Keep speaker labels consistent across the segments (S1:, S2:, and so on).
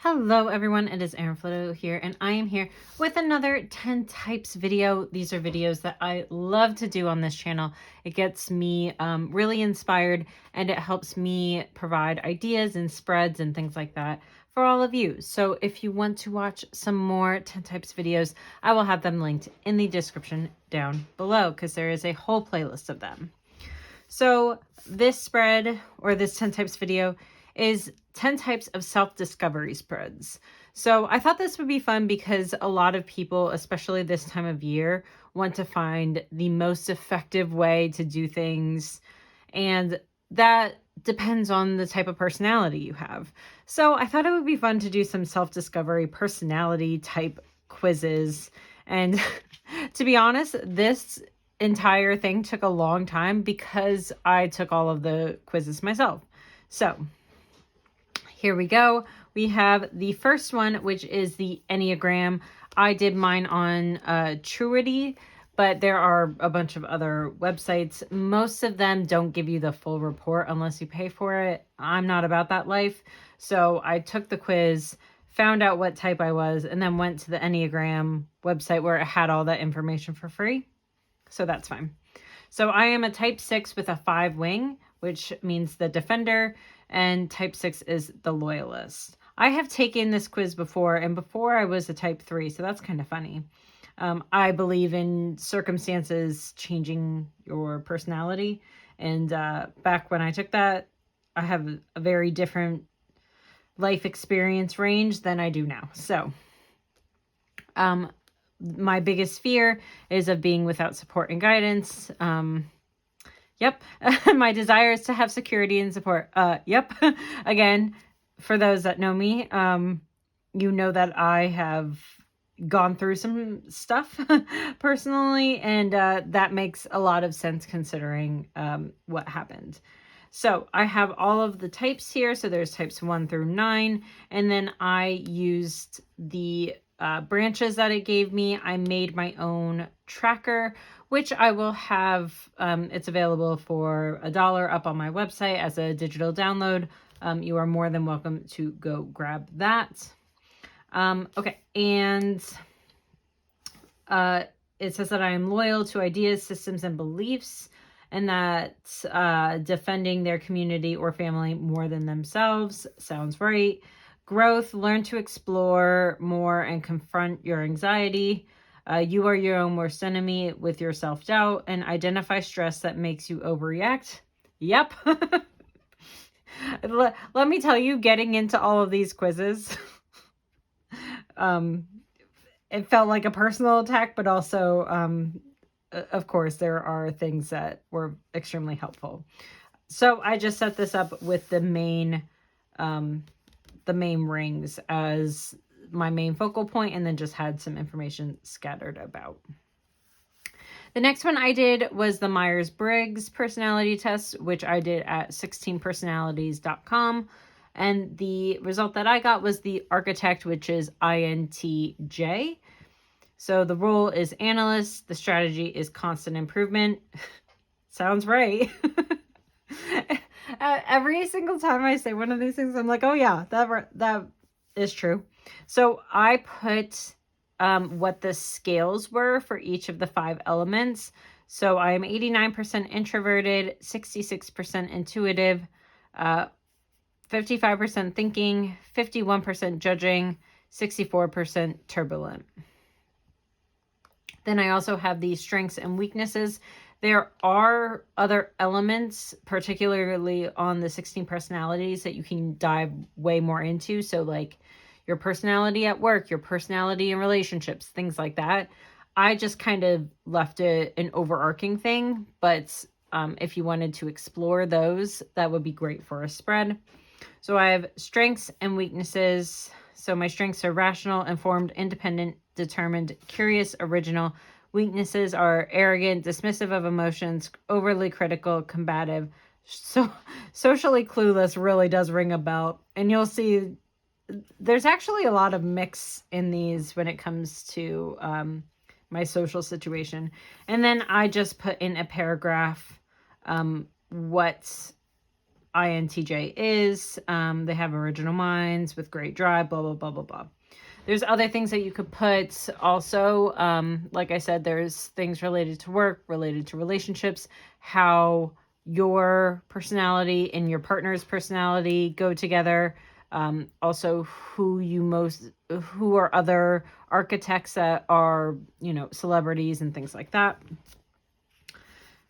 S1: Hello everyone, it is Erin Floto here, and I am here with another 10 types video. These are videos that I love to do on this channel. It gets me really inspired, and it helps me provide ideas and spreads and things like that for all of you. So if you want to watch some more 10 types videos, I will have them linked in the description down below because there is a whole playlist of them. So this spread, or this 10 types video, is 10 types of self-discovery spreads. So I thought this would be fun because a lot of people, especially this time of year, want to find the most effective way to do things. And that depends on the type of personality you have. So I thought it would be fun to do some self-discovery personality type quizzes. And to be honest, this entire thing took a long time because I took all of the quizzes myself. So here we go. We have the first one, which is the Enneagram. I did mine on Truity, but there are a bunch of other websites. Most of them don't give you the full report unless you pay for it. I'm not about that life. So I took the quiz, found out what type I was, and then went to the Enneagram website where it had all that information for free. So that's fine. So I am a type 6 with a 5 wing, which means the defender, and type 6 is the loyalist. I have taken this quiz before, and before I was a type 3, so that's kind of funny. I believe in circumstances changing your personality, and back when I took that, I have a very different life experience range than I do now. So my biggest fear is of being without support and guidance. Yep. My desire is to have security and support. Yep. Again, for those that know me, you know that I have gone through some stuff personally, and that makes a lot of sense considering what happened. So I have all of the types here. So there's types 1 through 9, and then I used the branches that it gave me. I made my own tracker, which I will have, it's available for $1 up on my website as a digital download. You are more than welcome to go grab that. Okay, and it says that I am loyal to ideas, systems, and beliefs, and that defending their community or family more than themselves. Sounds right. Growth, learn to explore more and confront your anxiety. You are your own worst enemy with your self-doubt, and identify stress that makes you overreact. Yep. Let me tell you, getting into all of these quizzes, it felt like a personal attack, but also, of course, there are things that were extremely helpful. So I just set this up with the main rings as my main focal point, and then just had some information scattered about. The next one I did was the Myers-Briggs personality test, which I did at 16personalities.com. And the result that I got was the architect, which is INTJ. So the role is analyst. The strategy is constant improvement. Sounds right. Every single time I say one of these things, I'm like, oh yeah, that is true. So I put what the scales were for each of the 5 elements. So I am 89% introverted, 66% intuitive, 55% thinking, 51% judging, 64% turbulent. Then I also have the strengths and weaknesses. There are other elements, particularly on the 16 personalities, that you can dive way more into. So like your personality at work, your personality in relationships, things like that. I just kind of left it an overarching thing, but if you wanted to explore those, that would be great for a spread. So I have strengths and weaknesses. So my strengths are rational, informed, independent, determined, curious, original. Weaknesses are arrogant, dismissive of emotions, overly critical, combative. So socially clueless really does ring a bell. And you'll see there's actually a lot of mix in these when it comes to my social situation. And then I just put in a paragraph what INTJ is. They have original minds with great drive, blah, blah, blah, blah, blah. There's other things that you could put also. Like I said, there's things related to work, related to relationships, how your personality and your partner's personality go together. Also who are other architects that are, celebrities and things like that.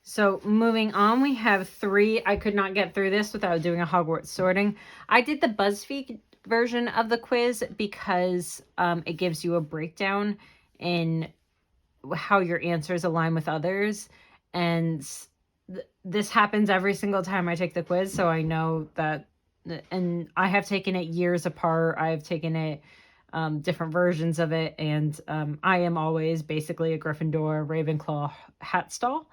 S1: So moving on, we have 3. I could not get through this without doing a Hogwarts sorting. I did the BuzzFeed version of the quiz because it gives you a breakdown in how your answers align with others. And this happens every single time I take the quiz. So I know that, and I have taken it years apart. I've taken it different versions of it. And I am always basically a Gryffindor, Ravenclaw, Hatstall.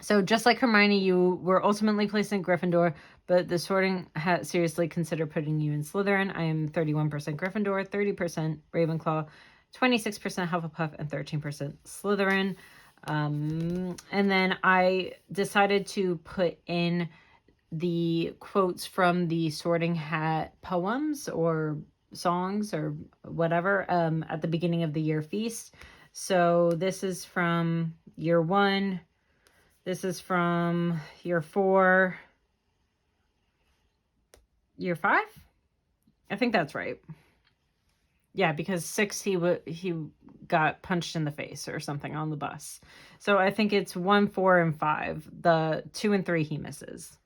S1: So just like Hermione, you were ultimately placed in Gryffindor, but the sorting had seriously considered putting you in Slytherin. I am 31% Gryffindor, 30% Ravenclaw, 26% Hufflepuff, and 13% Slytherin. And then I decided to put in the quotes from the Sorting Hat poems or songs or whatever at the beginning of the year feast. So this is from year 1. This is from year 4. Year 5? I think that's right. Yeah, because 6 he got punched in the face or something on the bus. So I think it's 1, 4, and 5. The 2 and 3 he misses.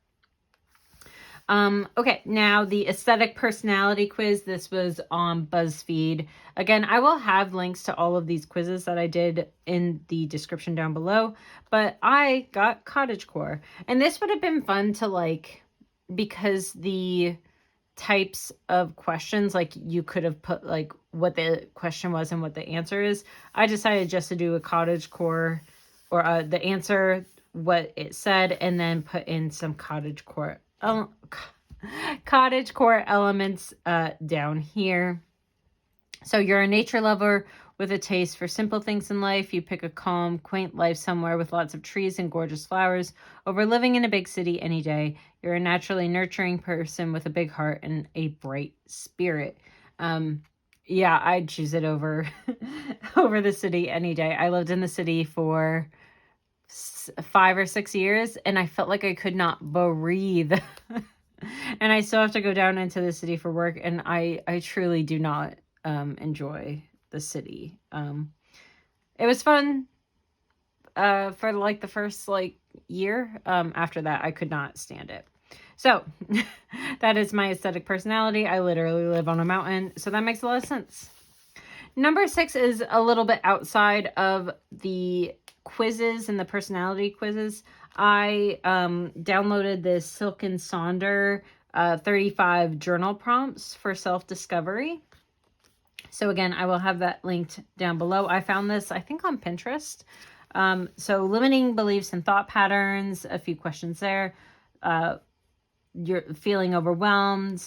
S1: Okay, now the aesthetic personality quiz. This was on BuzzFeed. Again, I will have links to all of these quizzes that I did in the description down below, but I got cottagecore. And this would have been fun to because the types of questions, you could have put what the question was and what the answer is. I decided just to do a cottagecore or the answer, what it said, and then put in some cottagecore elements down here. So you're a nature lover with a taste for simple things in life. You pick a calm, quaint life somewhere with lots of trees and gorgeous flowers over living in a big city any day. You're a naturally nurturing person with a big heart and a bright spirit. Yeah, I'd choose it over over the city any day. I lived in the city for 5 or 6 years, and I felt like I could not breathe. And I still have to go down into the city for work, and I truly do not enjoy the city. It was fun for the first year. After that, I could not stand it. So that is my aesthetic personality. I literally live on a mountain, so that makes a lot of sense. Number 6 is a little bit outside of the quizzes and the personality quizzes. I downloaded this Silk and Sonder 35 journal prompts for self-discovery. So again, I will have that linked down below. I found this, I think, on Pinterest. So limiting beliefs and thought patterns, a few questions there. You're feeling overwhelmed,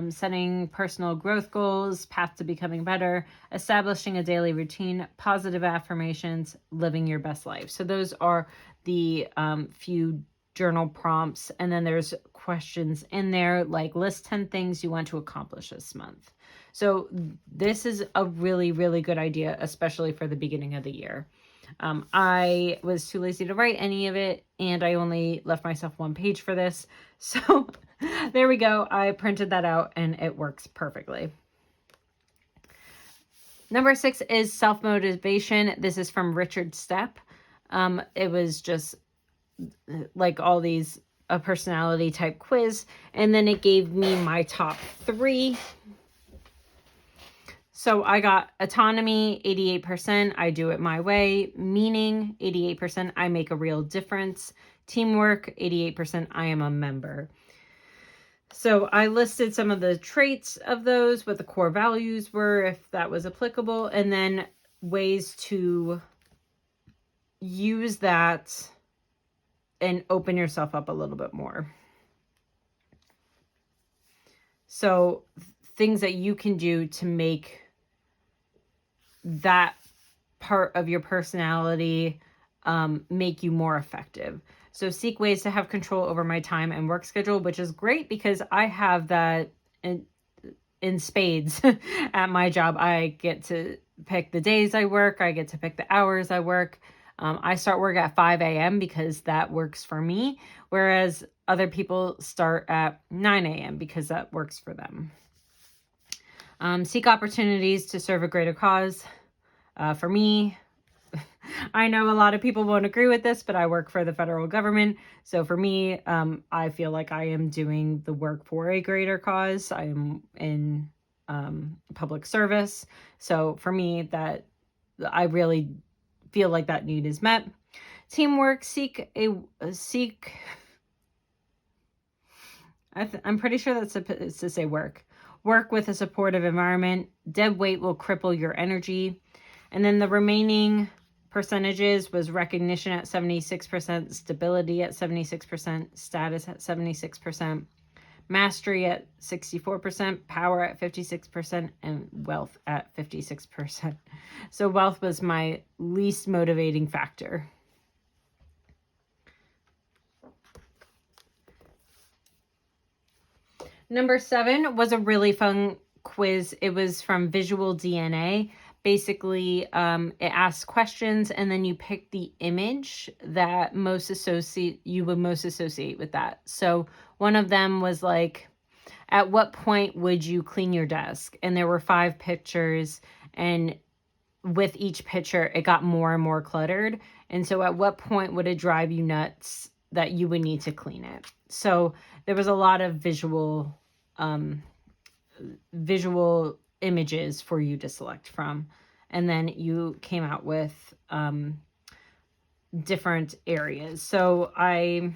S1: setting personal growth goals, path to becoming better, establishing a daily routine, positive affirmations, living your best life. So those are the few journal prompts. And then there's questions in there like list 10 things you want to accomplish this month. So this is a really, really good idea, especially for the beginning of the year. I was too lazy to write any of it, and I only left myself 1 page for this. So there we go. I printed that out, and it works perfectly. Number 6 is self-motivation. This is from Richard Stepp. It was just all these, a personality type quiz, and then it gave me my top 3. So I got autonomy, 88%, I do it my way. Meaning, 88%, I make a real difference. Teamwork, 88%, I am a member. So I listed some of the traits of those, what the core values were, if that was applicable, and then ways to use that and open yourself up a little bit more. So things that you can do to make that part of your personality make you more effective. So seek ways to have control over my time and work schedule, which is great because I have that in spades at my job. I get to pick the days I work. I get to pick the hours I work. I start work at 5 a.m. because that works for me, whereas other people start at 9 a.m. because that works for them. Seek opportunities to serve a greater cause. For me, I know a lot of people won't agree with this, but I work for the federal government. So for me, I feel like I am doing the work for a greater cause. I am in public service. So for me, that I really feel like that need is met. Teamwork, I'm pretty sure that's it's to say work. Work with a supportive environment. Dead weight will cripple your energy. And then the remaining percentages was recognition at 76%, stability at 76%, status at 76%, mastery at 64%, power at 56%, and wealth at 56%. So wealth was my least motivating factor. Number 7 was a really fun quiz. It was from Visual DNA. Basically, it asks questions and then you pick the image that you would most associate with that. So one of them was like, at what point would you clean your desk? And there were 5 pictures, and with each picture, it got more and more cluttered. And so at what point would it drive you nuts that you would need to clean it? So there was a lot of visual images for you to select from. And then you came out with different areas. So I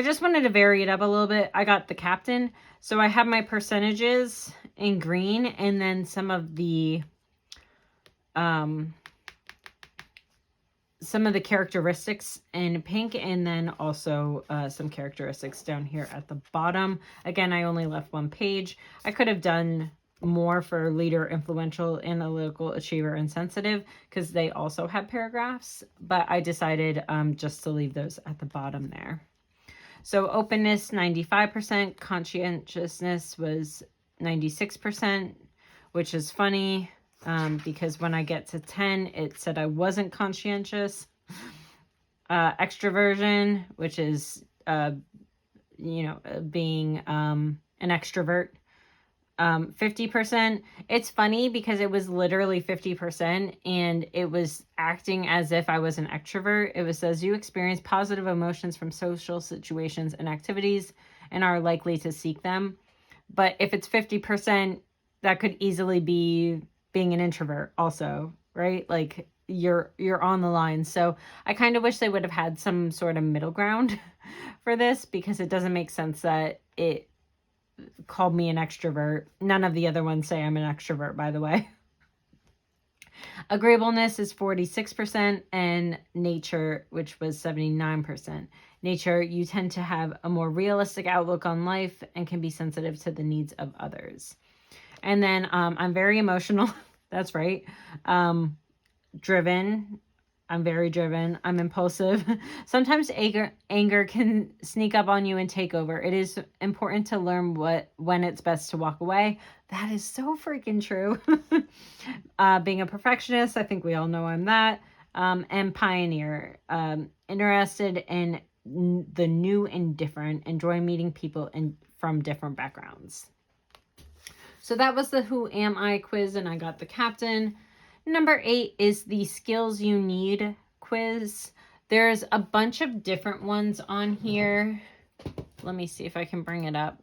S1: just wanted to vary it up a little bit. I got the captain. So I have my percentages in green, and then some of the characteristics in pink, and then also some characteristics down here at the bottom. Again, I only left 1 page. I could have done more for leader, influential, analytical, achiever, and sensitive because they also have paragraphs, but I decided just to leave those at the bottom there. So openness, 95%. Conscientiousness was 96%, which is funny. Because when I get to 10, it said I wasn't conscientious. Extroversion, which is, being an extrovert. 50%. It's funny because it was literally 50% and it was acting as if I was an extrovert. It says you experience positive emotions from social situations and activities and are likely to seek them. But if it's 50%, that could easily be being an introvert also, right? Like you're on the line. So I kind of wish they would have had some sort of middle ground for this, because it doesn't make sense that it called me an extrovert. None of the other ones say I'm an extrovert, by the way. Agreeableness is 46%, and nature, which was 79%. Nature, you tend to have a more realistic outlook on life and can be sensitive to the needs of others. And then I'm very emotional. That's right. Driven. I'm very driven. I'm impulsive. Sometimes anger can sneak up on you and take over. It is important to learn when it's best to walk away. That is so freaking true. Being a perfectionist, I think we all know I'm that. And pioneer. Interested in the new and different. Enjoy meeting people from different backgrounds. So that was the Who Am I quiz, and I got the captain. Number 8 is the Skills You Need quiz. There's a bunch of different ones on here. Let me see if I can bring it up.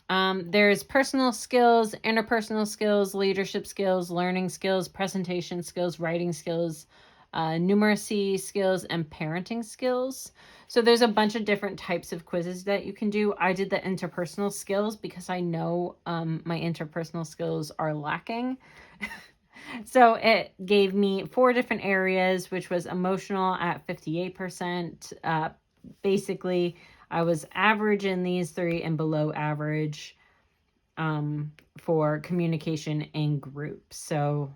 S1: There's personal skills, interpersonal skills, leadership skills, learning skills, presentation skills, writing skills, numeracy skills, and parenting skills. So there's a bunch of different types of quizzes that you can do. I did the interpersonal skills because I know my interpersonal skills are lacking. So it gave me 4 different areas, which was emotional at 58%. Basically, I was average in these 3 and below average for communication in groups. So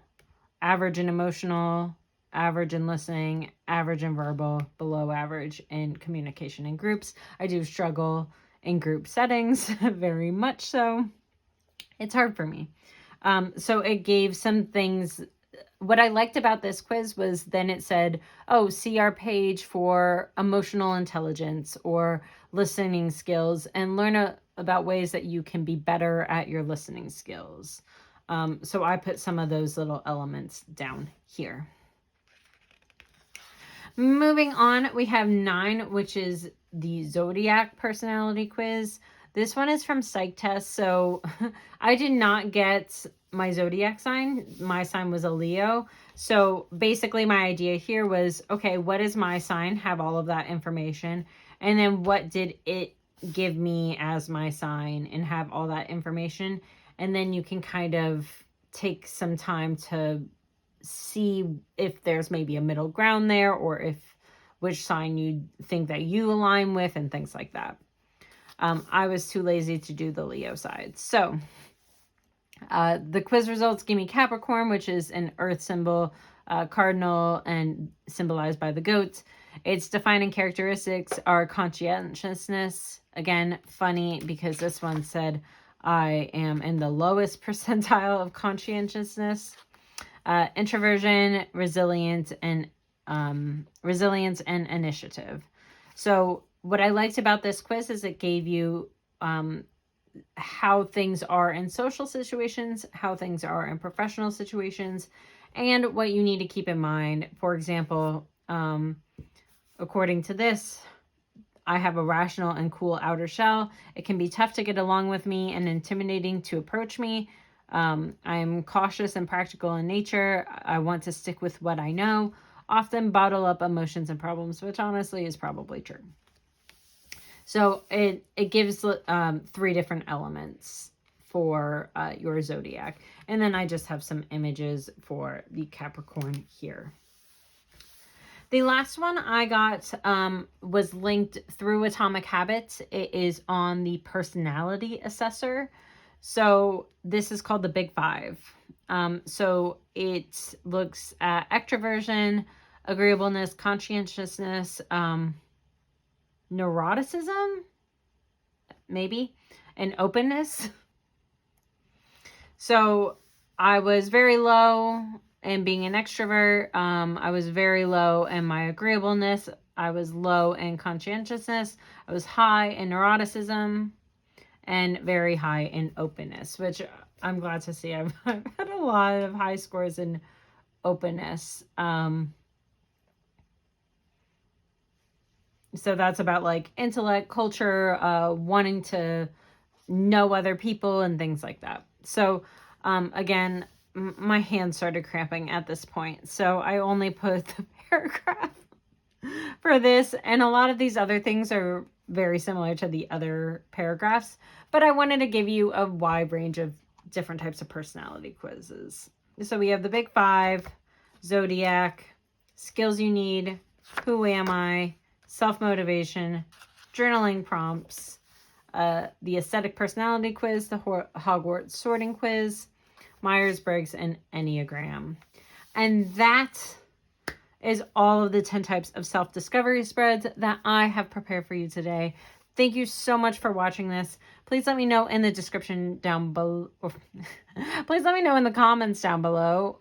S1: average in emotional, average in listening, average in verbal, below average in communication in groups. I do struggle in group settings, very much so. It's hard for me. So it gave some things. What I liked about this quiz was then it said, oh, see our page for emotional intelligence or listening skills, and learn about ways that you can be better at your listening skills. So I put some of those little elements down here. Moving on, we have 9, which is the zodiac personality quiz. This one is from Psych Test. So I did not get my zodiac sign. My sign was a Leo. So basically my idea here was, okay, what is my sign? Have all of that information. And then what did it give me as my sign, and have all that information. And then you can kind of take some time to see if there's maybe a middle ground there, or if which sign you think that you align with, and things like that. I was too lazy to do the Leo side. So the quiz results give me Capricorn, which is an earth symbol, cardinal, and symbolized by the goat. Its defining characteristics are conscientiousness. Again, funny because this one said I am in the lowest percentile of conscientiousness. Introversion, resilience, and initiative. So what I liked about this quiz is it gave you how things are in social situations, how things are in professional situations, and what you need to keep in mind. For example, according to this, I have a rational and cool outer shell. It can be tough to get along with me and intimidating to approach me. I'm cautious and practical in nature. I want to stick with what I know. Often bottle up emotions and problems, which honestly is probably true. So it gives 3 different elements for your zodiac. And then I just have some images for the Capricorn here. The last one I got was linked through Atomic Habits. It is on the personality assessor. So this is called the Big 5. So it looks at extroversion, agreeableness, conscientiousness, neuroticism, maybe, and openness. So I was very low in being an extrovert. I was very low in my agreeableness. I was low in conscientiousness. I was high in neuroticism, and very high in openness, which I'm glad to see. I've had a lot of high scores in openness. So that's about like intellect, culture, wanting to know other people and things like that. So again, my hands started cramping at this point. So I only put the paragraph for this, and a lot of these other things are very similar to the other paragraphs, but I wanted to give you a wide range of different types of personality quizzes. So we have the Big 5, Zodiac, skills you need, who am I, self-motivation, journaling prompts, the aesthetic personality quiz, the Hogwarts sorting quiz, Myers-Briggs, and Enneagram. And that is all of the 10 types of self-discovery spreads that I have prepared for you today. Thank you so much for watching this. Please let me know in the description down below. Please let me know in the comments down below.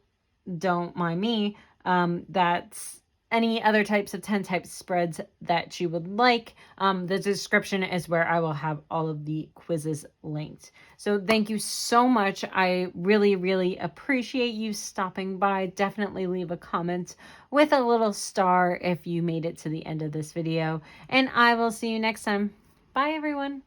S1: Don't mind me. That's any other types of 10 types spreads that you would like. The description is where I will have all of the quizzes linked. So thank you so much. I really, really appreciate you stopping by. Definitely leave a comment with a little star if you made it to the end of this video. And I will see you next time. Bye, everyone.